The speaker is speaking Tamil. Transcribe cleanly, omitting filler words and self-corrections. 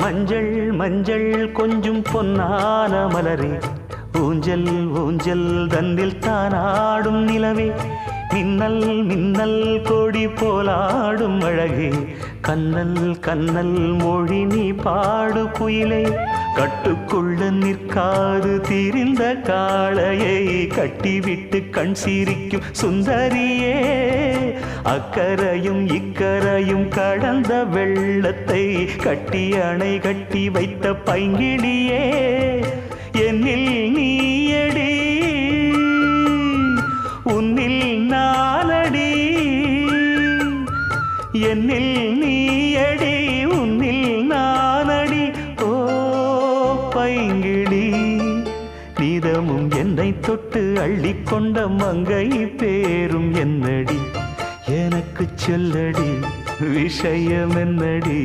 மஞ்சள் மஞ்சள் கொஞ்சம் பொன்னான மலரே, ஊஞ்சல் ஊஞ்சல் தன்னில் தானாடும் நிலவே, மின்னல் மின்னல் கொடி போலாடும் அழகே, கண்ணல் கண்ணல் மொழி நீ பாடு குயிலே, கட்டுக்குள்ள நிற்காது திரிந்த காளையை கட்டிவிட்டு கண் சிரிக்கும் சுந்தரியே, அக்கரையும் இக்கரையும் கடந்த வெள்ளத்தை கட்டி அணை கட்டி வைத்த பைங்கிளியே, என்னில் நீயடி உன்னில் நானடி, என்னில் நீயடி உன்னில் நானடி. ஓ பைங்கிளி, நீதமும் என்னை தொட்டு அள்ளிக்கொண்ட மங்கை பேரும் என்னடி, எனக்கு சொல்லடி விஷயம் என்னடி.